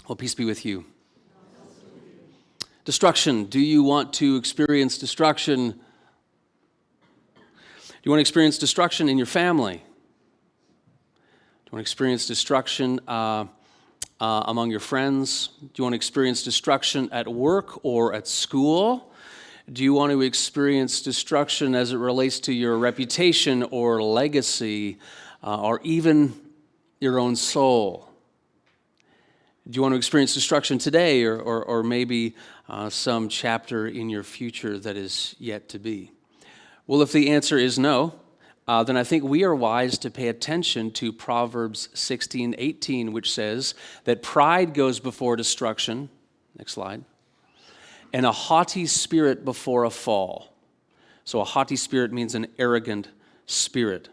Well, peace be with you. Destruction. Do you want to experience destruction? Do you want to experience destruction in your family? Do you want to experience destruction among your friends? Do you want to experience destruction at work or at school? Do you want to experience destruction as it relates to your reputation or legacy or even your own soul? Do you want to experience destruction today or maybe some chapter in your future that is yet to be? Well, if the answer is no, then I think we are wise to pay attention to Proverbs 16:18, which says that pride goes before destruction. Next slide. And a haughty spirit before a fall. So a haughty spirit means an arrogant spirit.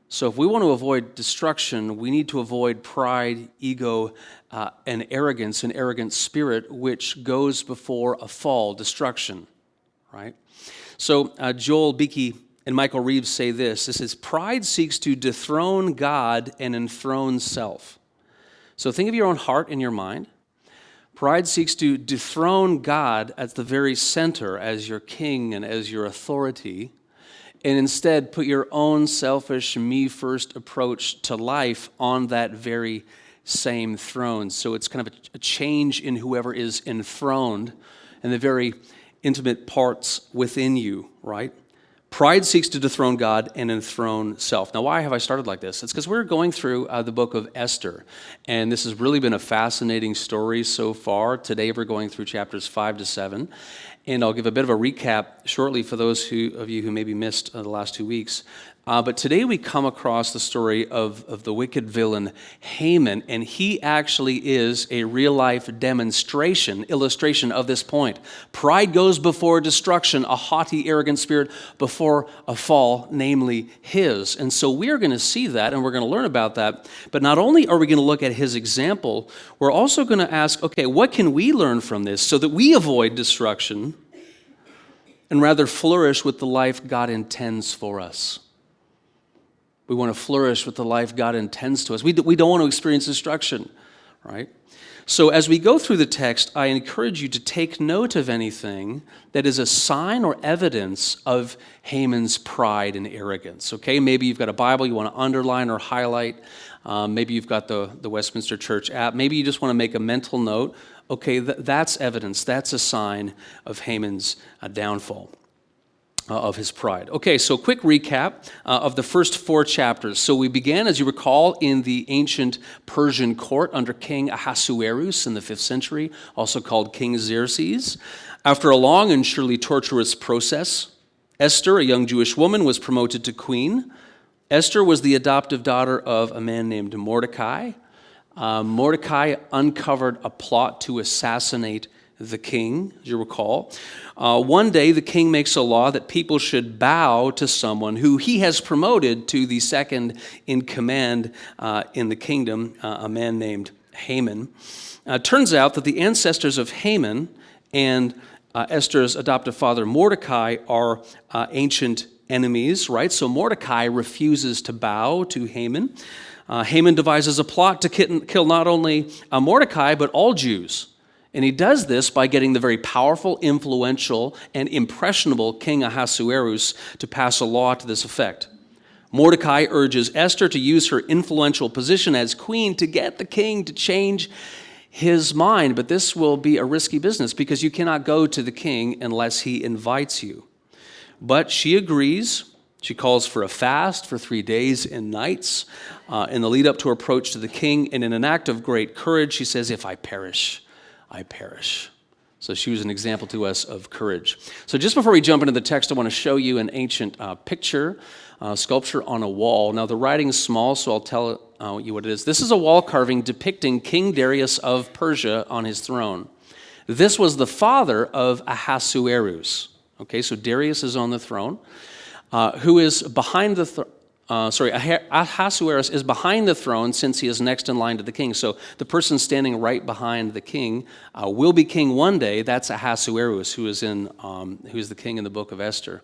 So if we want to avoid destruction, we need to avoid pride, ego, and arrogance, an arrogant spirit, which goes before a fall, destruction, right? So Joel Beakey and Michael Reeves say this. This is, pride seeks to dethrone God and enthrone self. So think of your own heart and your mind. Pride seeks to dethrone God at the very center as your king and as your authority, and instead put your own selfish, me-first approach to life on that very same throne. So it's kind of a change in whoever is enthroned and the very intimate parts within you, right? Pride seeks to dethrone God and enthrone self. Now, why have I started like this? It's because we're going through the book of Esther, and this has really been a fascinating story so far. Today, we're going through chapters 5 to 7, and I'll give a bit of a recap shortly for those of you who maybe missed the last 2 weeks. But today we come across the story of the wicked villain Haman, and he actually is a real-life illustration of this point. Pride goes before destruction, a haughty, arrogant spirit before a fall, namely his. And so we are going to see that, and we're going to learn about that. But not only are we going to look at his example, we're also going to ask, okay, what can we learn from this so that we avoid destruction and rather flourish with the life God intends for us? We want to flourish with the life God intends to us. We don't want to experience destruction, right? So as we go through the text, I encourage you to take note of anything that is a sign or evidence of Haman's pride and arrogance, okay? Maybe you've got a Bible you want to underline or highlight. Maybe you've got the Westminster Church app. Maybe you just want to make a mental note. Okay, that's evidence. That's a sign of Haman's downfall. Of his pride. Okay, so quick recap of the first 4 chapters. So we began, as you recall, in the ancient Persian court under King Ahasuerus in the 5th century, also called King Xerxes. After a long and surely torturous process, Esther, a young Jewish woman, was promoted to queen. Esther was the adoptive daughter of a man named Mordecai. Mordecai uncovered a plot to assassinate the king, as you recall. One day, the king makes a law that people should bow to someone who he has promoted to the second in command in the kingdom, a man named Haman. Turns out that the ancestors of Haman and Esther's adoptive father Mordecai are ancient enemies, right? So Mordecai refuses to bow to Haman. Haman devises a plot to kill not only Mordecai, but all Jews. And he does this by getting the very powerful, influential, and impressionable King Ahasuerus to pass a law to this effect. Mordecai urges Esther to use her influential position as queen to get the king to change his mind. But this will be a risky business because you cannot go to the king unless he invites you. But she agrees. She calls for a fast for 3 days and nights in the lead up to her approach to the king. And in an act of great courage, she says, "If I perish, I perish." So she was an example to us of courage. So just before we jump into the text, I want to show you an ancient picture, sculpture on a wall. Now the writing is small, so I'll tell you what it is. This is a wall carving depicting King Darius of Persia on his throne. This was the father of Ahasuerus. Okay, so Darius is on the throne, who is behind the throne. Ahasuerus is behind the throne since he is next in line to the king. So the person standing right behind the king will be king one day. That's Ahasuerus, who is the king in the book of Esther.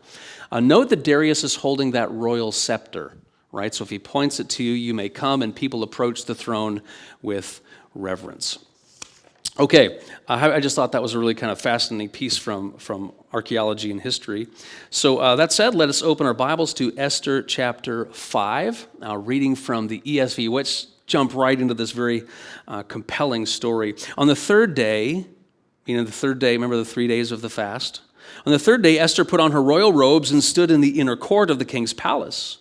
Note that Darius is holding that royal scepter, right? So if he points it to you, you may come, and people approach the throne with reverence. Okay, I just thought that was a really kind of fascinating piece from archaeology and history. So that said, let us open our Bibles to Esther chapter 5, reading from the ESV. Let's jump right into this very compelling story. On the third day, remember the 3 days of the fast? On the third day, Esther put on her royal robes and stood in the inner court of the king's palace,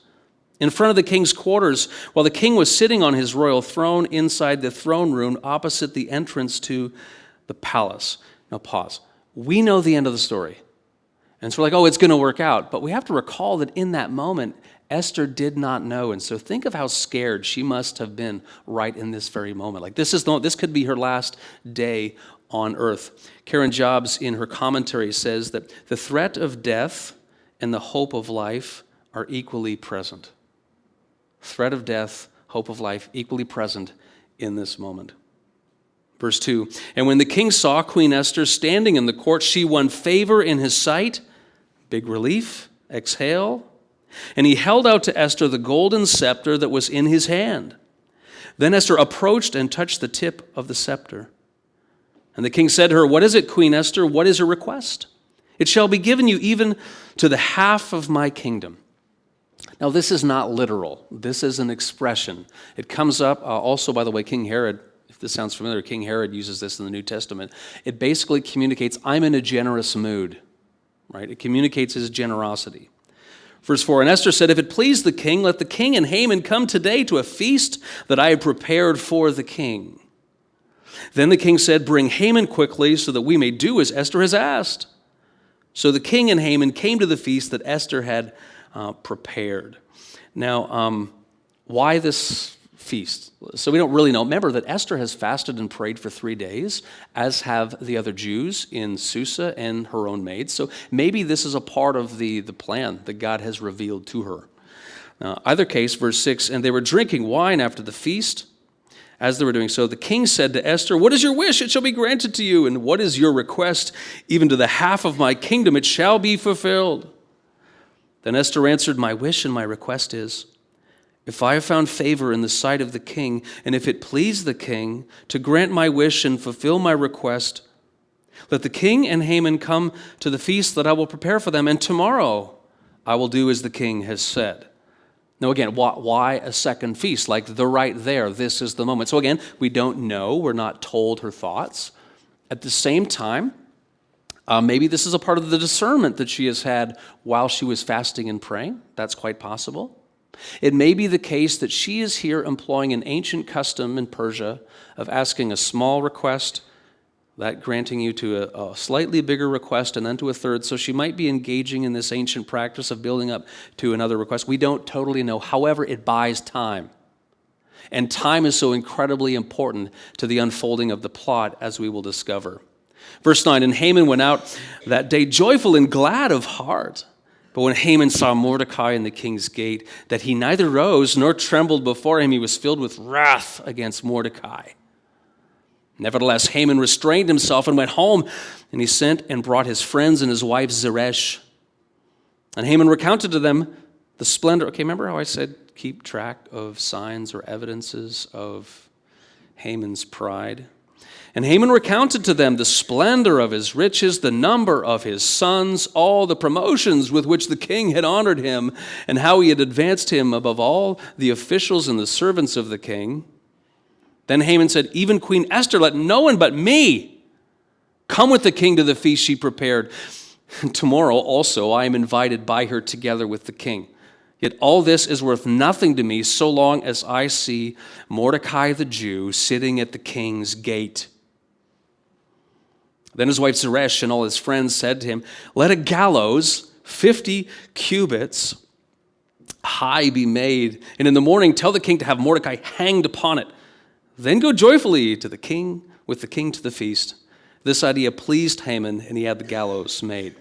in front of the king's quarters, while the king was sitting on his royal throne inside the throne room opposite the entrance to the palace. Now pause. We know the end of the story. And so we're like, oh, it's going to work out. But we have to recall that in that moment, Esther did not know. And so think of how scared she must have been right in this very moment. Like this could be her last day on earth. Karen Jobs, in her commentary, says that the threat of death and the hope of life are equally present. Threat of death, hope of life, equally present in this moment. Verse 2, and when the king saw Queen Esther standing in the court, she won favor in his sight. Big relief, exhale. And he held out to Esther the golden scepter that was in his hand. Then Esther approached and touched the tip of the scepter. And the king said to her, what is it, Queen Esther? What is your request? It shall be given you even to the half of my kingdom. Now, this is not literal. This is an expression. It comes up also, by the way, King Herod, if this sounds familiar, King Herod uses this in the New Testament. It basically communicates, I'm in a generous mood, right? It communicates his generosity. Verse 4, and Esther said, if it please the king, let the king and Haman come today to a feast that I have prepared for the king. Then the king said, bring Haman quickly so that we may do as Esther has asked. So the king and Haman came to the feast that Esther had prepared. Now, why this feast? So we don't really know. Remember that Esther has fasted and prayed for 3 days, as have the other Jews in Susa and her own maids. So maybe this is a part of the plan that God has revealed to her. Either case, verse 6, and they were drinking wine after the feast. As they were doing so, the king said to Esther, what is your wish? It shall be granted to you. And what is your request? Even to the half of my kingdom, it shall be fulfilled. Then Esther answered, my wish and my request is, if I have found favor in the sight of the king, and if it please the king to grant my wish and fulfill my request, let the king and Haman come to the feast that I will prepare for them, and tomorrow I will do as the king has said. Now again, why a second feast? Like the right there, this is the moment. So again, we don't know, we're not told her thoughts. At the same time, maybe this is a part of the discernment that she has had while she was fasting and praying. That's quite possible. It may be the case that she is here employing an ancient custom in Persia of asking a small request, that granting you to a slightly bigger request and then to a third. So she might be engaging in this ancient practice of building up to another request. We don't totally know. However, it buys time. And time is so incredibly important to the unfolding of the plot, as we will discover. Verse 9, and Haman went out that day joyful and glad of heart. But when Haman saw Mordecai in the king's gate, that he neither rose nor trembled before him, he was filled with wrath against Mordecai. Nevertheless, Haman restrained himself and went home, and he sent and brought his friends and his wife Zeresh. And Haman recounted to them the splendor. Okay, remember how I said keep track of signs or evidences of Haman's pride? And Haman recounted to them the splendor of his riches, the number of his sons, all the promotions with which the king had honored him, and how he had advanced him above all the officials and the servants of the king. Then Haman said, even Queen Esther, let no one but me come with the king to the feast she prepared. Tomorrow also I am invited by her together with the king. Yet all this is worth nothing to me so long as I see Mordecai the Jew sitting at the king's gate. Then his wife Zeresh and all his friends said to him, let a gallows 50 cubits high be made, and in the morning tell the king to have Mordecai hanged upon it. Then go joyfully to the king, with the king to the feast. This idea pleased Haman, and he had the gallows made.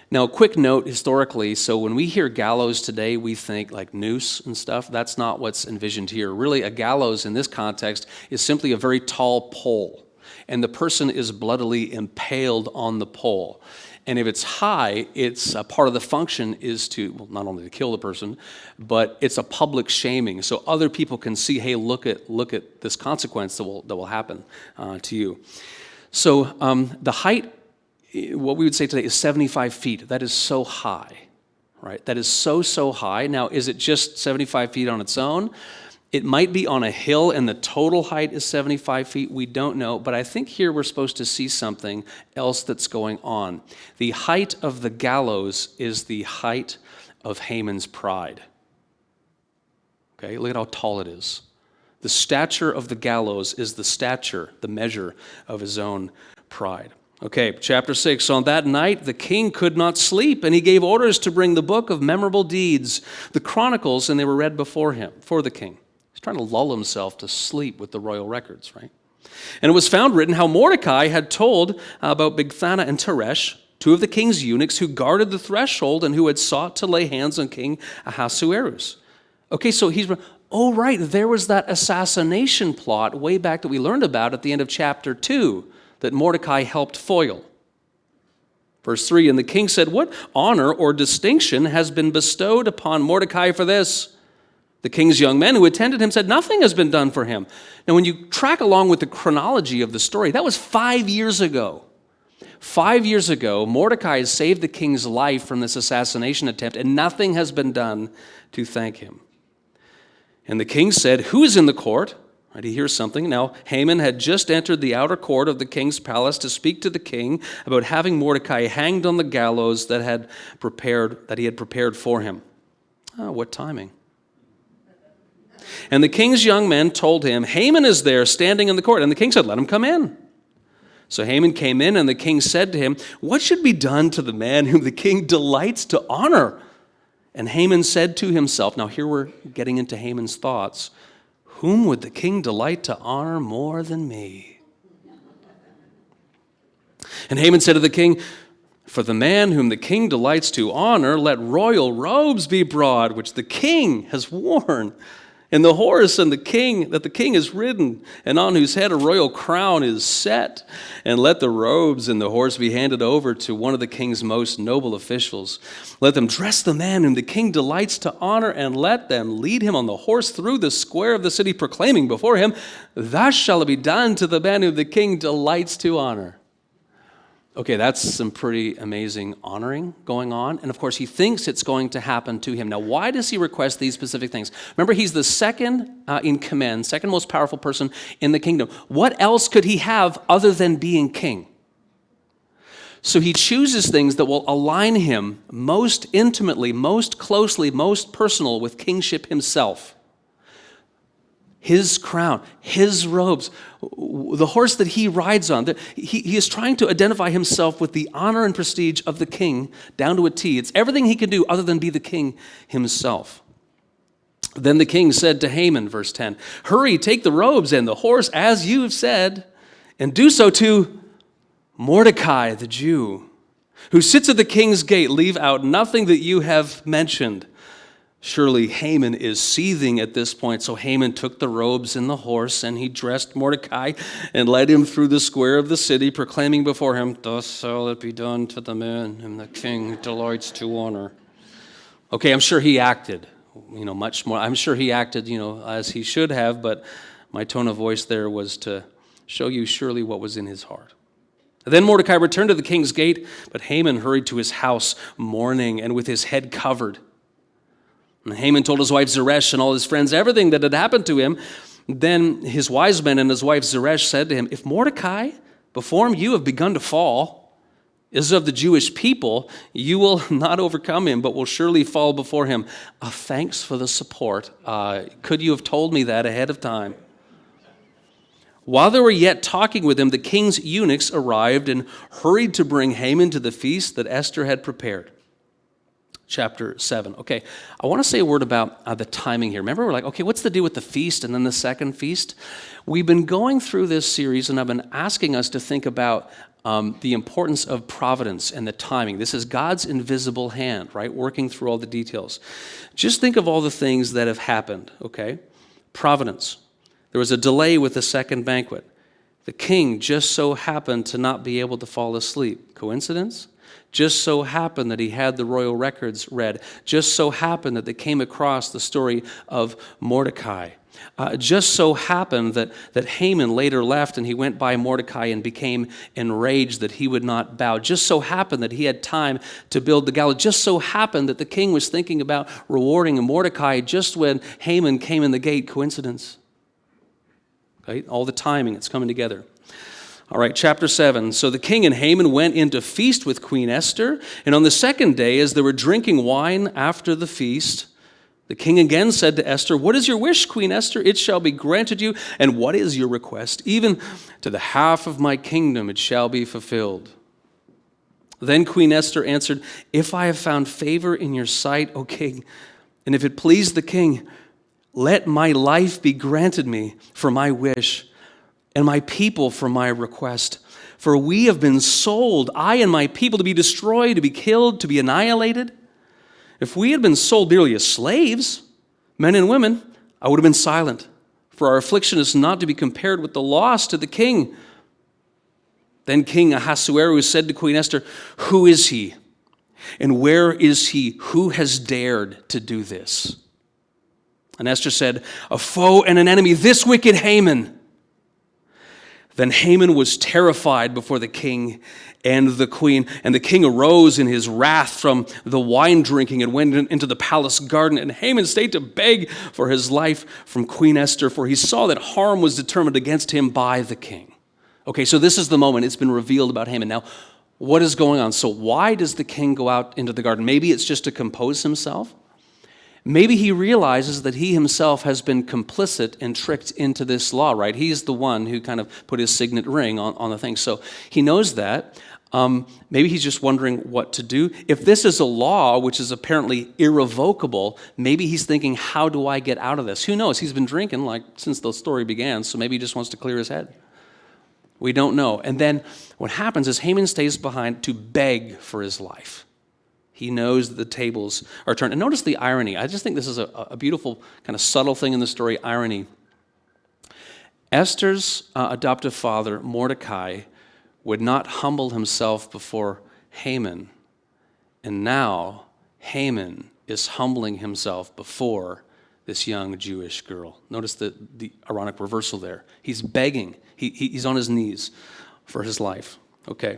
Now, a quick note historically, so when we hear gallows today, we think like noose and stuff. That's not what's envisioned here. Really, a gallows in this context is simply a very tall pole, and the person is bloodily impaled on the pole. And if it's high, it's part of the function is to, well, not only to kill the person, but it's a public shaming. So other people can see, hey, look at this consequence that will happen to you. So the height, what we would say today, is 75 feet. That is so high, right? That is so high. Now, is it just 75 feet on its own? It might be on a hill and the total height is 75 feet. We don't know. But I think here we're supposed to see something else that's going on. The height of the gallows is the height of Haman's pride. Okay, look at how tall it is. The stature of the gallows is the stature, the measure of his own pride. Okay, chapter 6. So on that night, the king could not sleep, and he gave orders to bring the book of memorable deeds, the chronicles, and they were read before him, for the king. He's trying to lull himself to sleep with the royal records, right? And it was found written how Mordecai had told about Bigthana and Teresh, two of the king's eunuchs who guarded the threshold and who had sought to lay hands on King Ahasuerus. Okay, so oh right, there was that assassination plot way back that we learned about at the end of chapter 2 that Mordecai helped foil. Verse 3, and the king said, what honor or distinction has been bestowed upon Mordecai for this? The king's young men who attended him said, nothing has been done for him. Now, when you track along with the chronology of the story, that was 5 years ago. 5 years ago, Mordecai saved the king's life from this assassination attempt, and nothing has been done to thank him. And the king said, who is in the court? Right, he hears something. Now, Haman had just entered the outer court of the king's palace to speak to the king about having Mordecai hanged on the gallows that he had prepared for him. Oh, what timing. And the king's young men told him, Haman is there standing in the court. And the king said, let him come in. So Haman came in, and the king said to him, what should be done to the man whom the king delights to honor? And Haman said to himself, now here we're getting into Haman's thoughts, whom would the king delight to honor more than me? And Haman said to the king, for the man whom the king delights to honor, let royal robes be brought, which the king has worn, and the horse and the king that the king has ridden, and on whose head a royal crown is set. And let the robes and the horse be handed over to one of the king's most noble officials. Let them dress the man whom the king delights to honor, and let them lead him on the horse through the square of the city, proclaiming before him, thus shall it be done to the man whom the king delights to honor. Okay, that's some pretty amazing honoring going on. And of course, he thinks it's going to happen to him. Now, why does he request these specific things? Remember, he's the second in command, second most powerful person in the kingdom. What else could he have other than being king? So he chooses things that will align him most intimately, most closely, most personal with kingship himself. His crown, his robes, the horse that he rides on. He is trying to identify himself with the honor and prestige of the king down to a T. It's everything he can do other than be the king himself. Then the king said to Haman, verse 10, hurry, take the robes and the horse as you have said, and do so to Mordecai the Jew, who sits at the king's gate. Leave out nothing that you have mentioned. Surely Haman is seething at this point. So Haman took the robes and the horse, and he dressed Mordecai and led him through the square of the city, proclaiming before him, thus shall it be done to the man whom the king delights to honor. Okay, I'm sure he acted, much more. I'm sure he acted, as he should have, but my tone of voice there was to show you surely what was in his heart. Then Mordecai returned to the king's gate, but Haman hurried to his house mourning and with his head covered. And Haman told his wife Zeresh and all his friends everything that had happened to him. Then his wise men and his wife Zeresh said to him, if Mordecai, before whom you have begun to fall, is of the Jewish people, you will not overcome him, but will surely fall before him. Thanks for the support. Could you have told me that ahead of time? While they were yet talking with him, the king's eunuchs arrived and hurried to bring Haman to the feast that Esther had prepared. Chapter 7. Okay, I want to say a word about the timing here. Remember, we're like, okay, what's the deal with the feast and then the second feast? We've been going through this series, and I've been asking us to think about the importance of providence and the timing. This is God's invisible hand, right, working through all the details. Just think of all the things that have happened, okay? Providence. There was a delay with the second banquet. The king just so happened to not be able to fall asleep. Coincidence? Just so happened that he had the royal records read. Just so happened that they came across the story of Mordecai. Just so happened that Haman later left and he went by Mordecai and became enraged that he would not bow. Just so happened that he had time to build the gallows. Just so happened that the king was thinking about rewarding Mordecai just when Haman came in the gate. Coincidence? Okay? All the timing, it's coming together. All right, chapter 7. So the king and Haman went in to feast with Queen Esther, and on the second day, as they were drinking wine after the feast, the king again said to Esther, "What is your wish, Queen Esther? It shall be granted you. And what is your request? Even to the half of my kingdom it shall be fulfilled." Then Queen Esther answered, "If I have found favor in your sight, O king, and if it please the king, let my life be granted me for my wish, and my people for my request. For we have been sold, I and my people, to be destroyed, to be killed, to be annihilated. If we had been sold merely as slaves, men and women, I would have been silent. For our affliction is not to be compared with the loss to the king." Then King Ahasuerus said to Queen Esther, "Who is he? And where is he who has dared to do this?" And Esther said, "A foe and an enemy, this wicked Haman." Then Haman was terrified before the king and the queen, and the king arose in his wrath from the wine drinking and went into the palace garden. And Haman stayed to beg for his life from Queen Esther, for he saw that harm was determined against him by the king. Okay, so this is the moment. It's been revealed about Haman. Now, what is going on? So why does the king go out into the garden? Maybe it's just to compose himself. Maybe he realizes that he himself has been complicit and tricked into this law, right? He's the one who kind of put his signet ring on the thing. So he knows that. Maybe he's just wondering what to do. If this is a law which is apparently irrevocable, maybe he's thinking, how do I get out of this? Who knows? He's been drinking like since the story began, so maybe he just wants to clear his head. We don't know. And then what happens is Haman stays behind to beg for his life. He knows that the tables are turned. And notice the irony. I just think this is a beautiful kind of subtle thing in the story, irony. Esther's adoptive father, Mordecai, would not humble himself before Haman. And now Haman is humbling himself before this young Jewish girl. Notice the ironic reversal there. He's begging. He's on his knees for his life. Okay.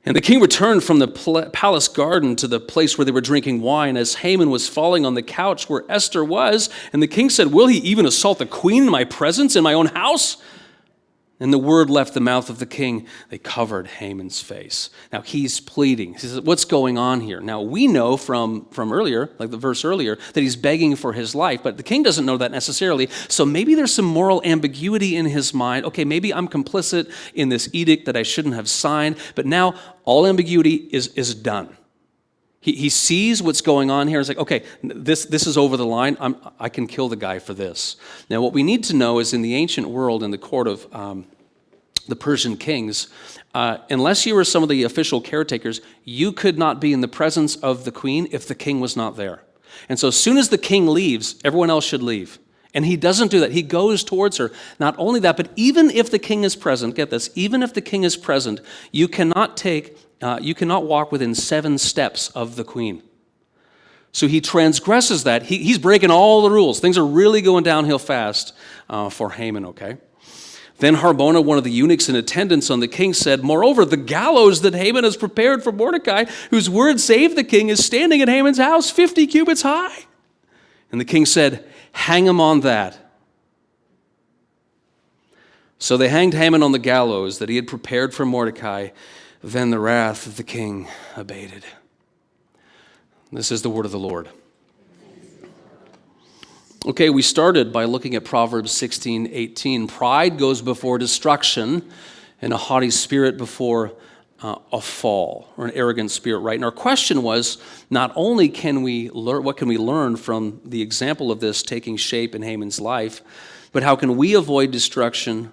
And the king returned from the palace garden to the place where they were drinking wine as Haman was falling on the couch where Esther was. And the king said, "Will he even assault the queen in my presence, in my own house?" And the word left the mouth of the king. They covered Haman's face. Now he's pleading. He says, what's going on here? Now we know from earlier, like the verse earlier, that he's begging for his life, but the king doesn't know that necessarily. So maybe there's some moral ambiguity in his mind. Okay, maybe I'm complicit in this edict that I shouldn't have signed, but now all ambiguity is done. He sees what's going on here. It's like, okay, this is over the line. I can kill the guy for this. Now, what we need to know is in the ancient world, in the court of the Persian kings, unless you were some of the official caretakers, you could not be in the presence of the queen if the king was not there. And so as soon as the king leaves, everyone else should leave. And he doesn't do that. He goes towards her. Not only that, but even if the king is present, get this, even if the king is present, you cannot walk within 7 steps of the queen. So he transgresses that. He's breaking all the rules. Things are really going downhill fast for Haman, okay? Then Harbona, one of the eunuchs in attendance on the king, said, "Moreover, the gallows that Haman has prepared for Mordecai, whose word saved the king, is standing in Haman's house 50 cubits high." And the king said, "Hang him on that." So they hanged Haman on the gallows that he had prepared for Mordecai. Then the wrath of the king abated. This is the word of the Lord. Okay, we started by looking at Proverbs 16:18. Pride goes before destruction, and a haughty spirit before a fall, or an arrogant spirit, right? And our question was, not only can we learn, what can we learn from the example of this taking shape in Haman's life, but how can we avoid destruction?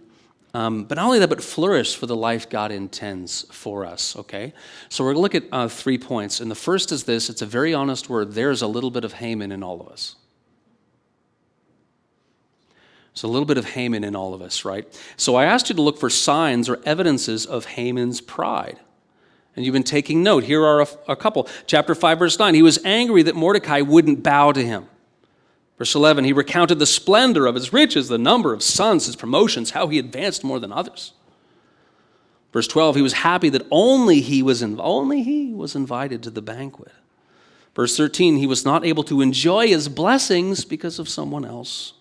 But not only that, but flourish for the life God intends for us, okay? So we're going to look at 3 points. And the first is this. It's a very honest word. There's a little bit of Haman in all of us. So a little bit of Haman in all of us, right? So I asked you to look for signs or evidences of Haman's pride. And you've been taking note. Here are a couple. Chapter 5, verse 9. He was angry that Mordecai wouldn't bow to him. Verse 11, he recounted the splendor of his riches, the number of sons, his promotions, how he advanced more than others. Verse 12, he was happy that only he was invited to the banquet. Verse 13, he was not able to enjoy his blessings because of someone else.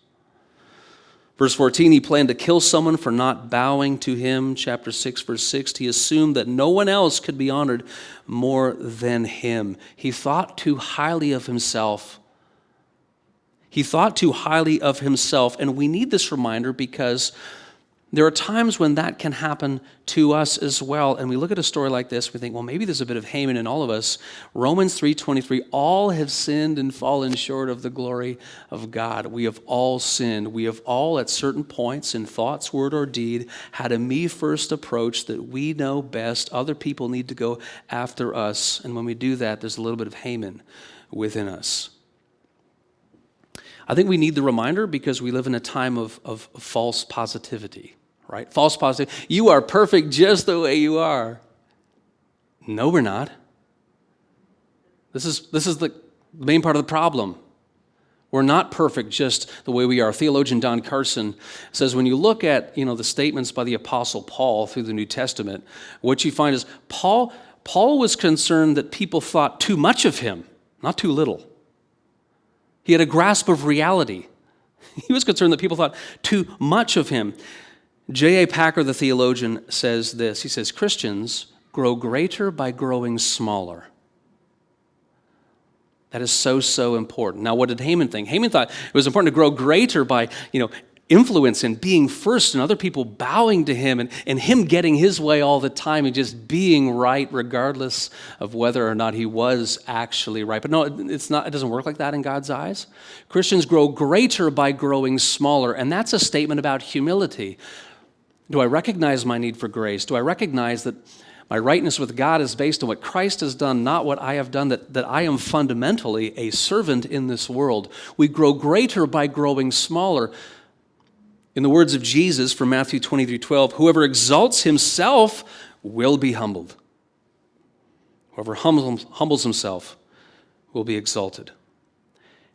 Verse 14, he planned to kill someone for not bowing to him. Chapter 6, verse 6, he assumed that no one else could be honored more than him. He thought too highly of himself. And we need this reminder because there are times when that can happen to us as well. And we look at a story like this, we think, well, maybe there's a bit of Haman in all of us. Romans 3:23, all have sinned and fallen short of the glory of God. We have all sinned. We have all at certain points in thoughts, word, or deed had a me-first approach that we know best. Other people need to go after us. And when we do that, there's a little bit of Haman within us. I think we need the reminder because we live in a time of false positivity, right? False positivity. You are perfect just the way you are. No, we're not. This is the main part of the problem. We're not perfect just the way we are. Theologian Don Carson says when you look at the statements by the Apostle Paul through the New Testament, what you find is Paul was concerned that people thought too much of him, not too little. He had a grasp of reality. He was concerned that people thought too much of him. J.A. Packer, the theologian, says this. He says, Christians grow greater by growing smaller. That is so important. Now, what did Haman think? Haman thought it was important to grow greater by, influence and being first and other people bowing to him and him getting his way all the time and just being right regardless of whether or not he was actually right. But no, it's not. It doesn't work like that in God's eyes. Christians grow greater by growing smaller, and that's a statement about humility. Do I recognize my need for grace? Do I recognize that my rightness with God is based on what Christ has done, not what I have done, that I am fundamentally a servant in this world? We grow greater by growing smaller. In the words of Jesus from Matthew 23:12, whoever exalts himself will be humbled. Whoever humbles himself will be exalted.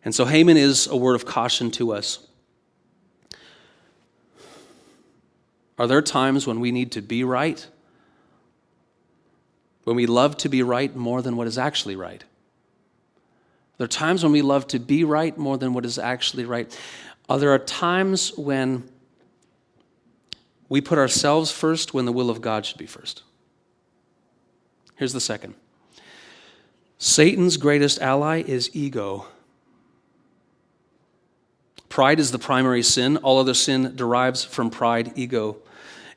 And so Haman is a word of caution to us. Are there times when we need to be right? When we love to be right more than what is actually right? There are times when we love to be right more than what is actually right. There are times when we put ourselves first when the will of God should be first. Here's the second. Satan's greatest ally is ego. Pride is the primary sin. All other sin derives from pride, ego,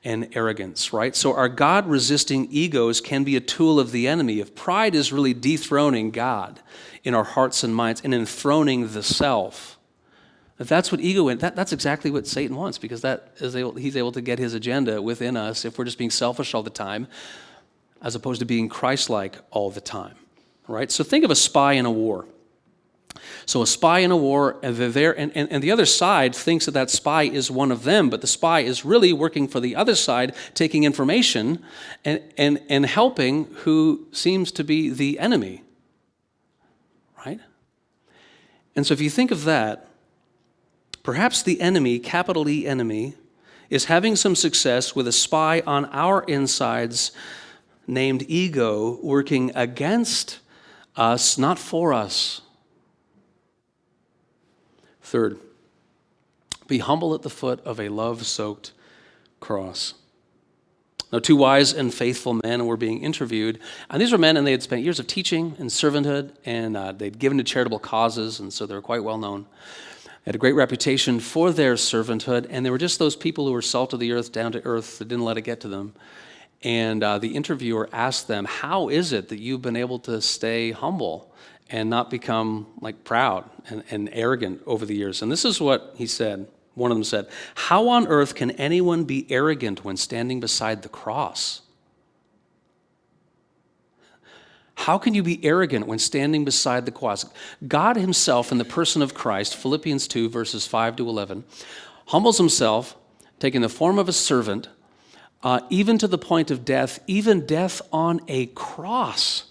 and arrogance, right? So our God-resisting egos can be a tool of the enemy. If pride is really dethroning God in our hearts and minds and enthroning the self, if that's what ego is, that's exactly what Satan wants, because he's able to get his agenda within us if we're just being selfish all the time, as opposed to being Christ-like all the time, right? So think of a spy in a war. So a spy in a war, and the other side thinks that spy is one of them, but the spy is really working for the other side, taking information and helping who seems to be the enemy, right? And so if you think of that, perhaps the enemy, capital E enemy, is having some success with a spy on our insides named ego working against us, not for us. Third, be humble at the foot of a love-soaked cross. Now, two wise and faithful men were being interviewed, and these were men, and they had spent years of teaching and servanthood, and they'd given to charitable causes, and so they were quite well known. They had a great reputation for their servanthood, and they were just those people who were salt of the earth, down to earth, that didn't let it get to them. And the interviewer asked them, how is it that you've been able to stay humble and not become proud and arrogant over the years? And this is what he said. One of them said, how on earth can anyone be arrogant when standing beside the cross? How can you be arrogant when standing beside the cross? God himself, in the person of Christ, Philippians 2, verses 5 to 11, humbles himself, taking the form of a servant, even to the point of death, even death on a cross,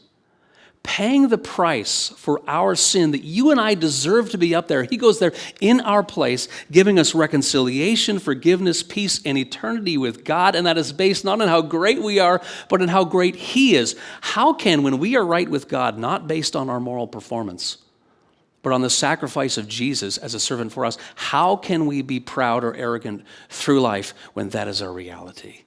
paying the price for our sin that you and I deserve to be up there. He goes there in our place, giving us reconciliation, forgiveness, peace, and eternity with God, and that is based not on how great we are, but on how great He is. How can, when we are right with God, not based on our moral performance, but on the sacrifice of Jesus as a servant for us, how can we be proud or arrogant through life when that is our reality?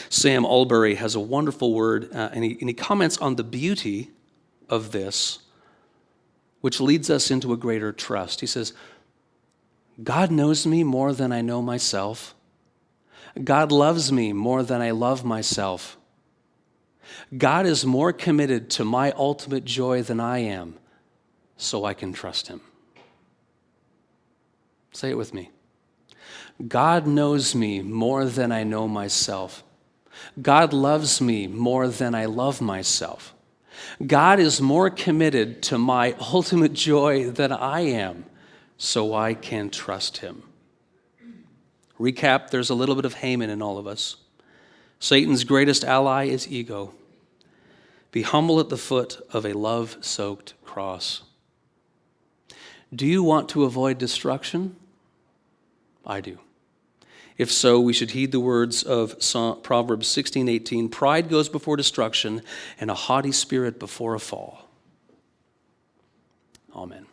Sam Allberry has a wonderful word, and he comments on the beauty of this, which leads us into a greater trust. He says, God knows me more than I know myself. God loves me more than I love myself. God is more committed to my ultimate joy than I am, so I can trust Him. Say it with me. God knows me more than I know myself. God loves me more than I love myself. God is more committed to my ultimate joy than I am, so I can trust Him. Recap, there's a little bit of Haman in all of us. Satan's greatest ally is ego. Be humble at the foot of a love-soaked cross. Do you want to avoid destruction? I do. If so, we should heed the words of Proverbs 16:18. Pride goes before destruction, and a haughty spirit before a fall. Amen.